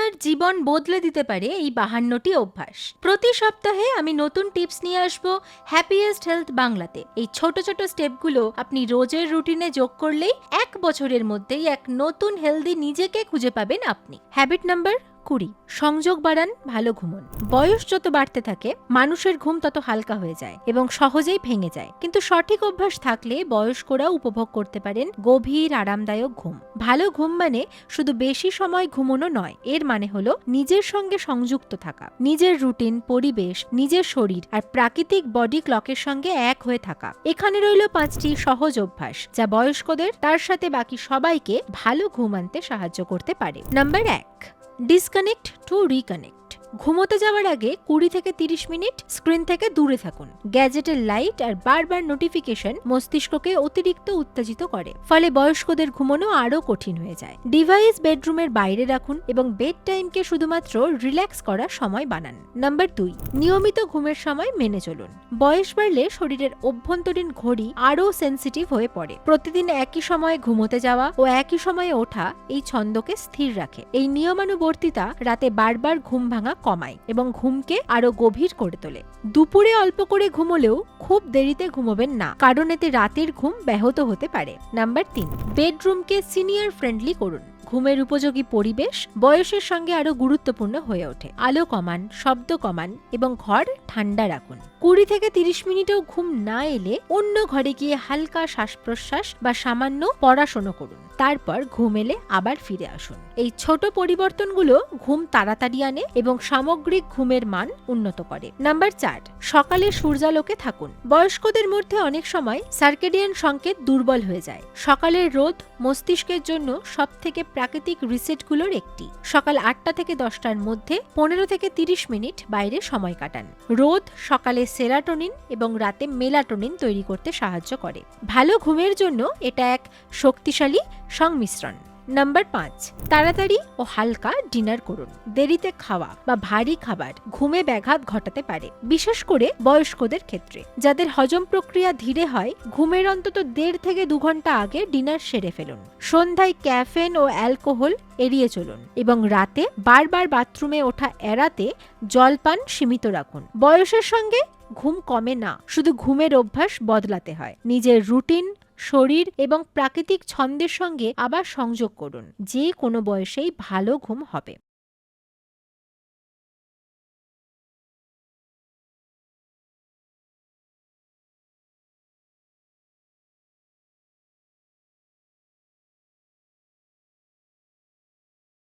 আপনার জীবন বদলে দিতে পারে এই 52টি অভ্যাস। প্রতি সপ্তাহে আমি নতুন টিপস নিয়ে আসব হ্যাপিয়েস্ট হেলথ বাংলাতে। এই ছোট ছোট স্টেপগুলো আপনি রোজের রুটিনে যোগ করলেই 1 বছরের মধ্যেই এক নতুন হেলদি নিজেকে খুঁজে পাবেন আপনি। হ্যাবিট নাম্বার 20, সংযোগ বাড়ান, ভালো ঘুমন। বয়স যত বাড়তে থাকে মানুষের ঘুম তত হালকা হয়ে যায় এবং সহজেই ভেঙে যায়, কিন্তু সঠিক অভ্যাস থাকলে বয়স্করাও উপভোগ করতে পারেন গভীর আরামদায়ক ঘুম। ভালো ঘুম মানে শুধু বেশি সময় ঘুমানো নয়, এর মানে হলো নিজের সঙ্গে সংযুক্ত থাকা, নিজের রুটিন, পরিবেশ, নিজের শরীর আর প্রাকৃতিক বডি ক্লকের সঙ্গে এক হয়ে থাকা। এখানে রইল 5টি সহজ অভ্যাস যা বয়স্কদের তার সাথে বাকি সবাইকে ভালো ঘুম আনতে সাহায্য করতে পারে। Number 1, disconnect to reconnect. ঘুমোতে যাওয়ার আগে 20 থেকে 30 মিনিট স্ক্রিন থেকে দূরে থাকুন। গ্যাজেটের লাইট আর বারবার নোটিফিকেশন মস্তিষ্ককে অতিরিক্ত উত্তেজিত করে, ফলে বয়স্কদের ঘুমানো আরো কঠিন হয়ে যায়। ডিভাইস বেডরুমের বাইরে রাখুন এবং বেড টাইমকে শুধুমাত্র রিল্যাক্স করার সময় বানান। নাম্বার 2, নিয়মিত ঘুমের সময় মেনে চলুন। বয়স বাড়লে শরীরের অভ্যন্তরীণ ঘড়ি আরো সেনসিটিভ হয়ে পড়ে। প্রতিদিন একই সময়ে ঘুমোতে যাওয়া ও একই সময়ে ওঠা এই ছন্দকে স্থির রাখে। এই নিয়মানুবর্তিতা রাতে বারবার ঘুম ভাঙা কমায় এবং ঘুমকে আরো গভীর করে তোলে। দুপুরে অল্প করে ঘুমোলেও খুব দেরিতে ঘুমোবেন না, কারণ এতে রাতের ঘুম ব্যাহত হতে পারে। নাম্বার 3, বেডরুমকে সিনিয়র ফ্রেন্ডলি করুন। ঘুমের উপযোগী পরিবেশ বয়সের সঙ্গে আরো গুরুত্বপূর্ণ হয়ে ওঠে। আলো কমান, শব্দ কমান এবং ঘর ঠান্ডা রাখুন। 20 থেকে 30 মিনিটেও ঘুম না এলে অন্য ঘরে গিয়ে হালকা শ্বাস প্রশ্বাস বা সামান্য পড়াশোনা করুন। তারপর ঘুম এলে আবার ফিরে আসুন। এই ছোট পরিবর্তনগুলো ঘুম তাড়াতাড়ি আনে এবং সামগ্রিক ঘুমের মান উন্নত করে। নাম্বার 4, সকালে সূর্যালোকে থাকুন। বয়স্কদের মধ্যে অনেক সময় সার্কেডিয়ান সংকেত দুর্বল হয়ে যায়। সকালের রোদ মস্তিষ্কের জন্য সবথেকে প্রাকৃতিক রিসেটগুলোর একটি। সকাল 8টা থেকে 10টার মধ্যে 15 থেকে 30 মিনিট বাইরে সময় কাটান। রোদ সকালে সেরাটোনিন এবং রাতে মেলাটোনিন তৈরি করতে সাহায্য করে। ভালো ঘুমের জন্য এটা এক শক্তিশালী সংমিশ্রণ। নাম্বার 5, তাড়াতাড়ি ও হালকা ডিনার করুন। দেরিতে খাওয়া বা ভারী খাবার ঘুমে ব্যাঘাত ঘটাতে পারে, বিশেষ করে বয়স্কদের ক্ষেত্রে। যাদের হজম প্রক্রিয়া ধীরে হয়, ঘুমের অন্তত 1.5 থেকে 2 ঘন্টা আগে ডিনার সেরে ফেলুন। সন্ধ্যায় ক্যাফেন ও অ্যালকোহল এড়িয়ে চলুন এবং রাতে বারবার বাথরুমে ওঠা এড়াতে জলপান সীমিত রাখুন। বয়সের সঙ্গে ঘুম কমে না, শুধু ঘুমের অভ্যাস বদলাতে হয়। নিজের রুটিন, শরীর এবং প্রাকৃতিক ছন্দের সঙ্গে আবার সংযোগ করুন। যে কোনো বয়সেই ভালো ঘুম হবে।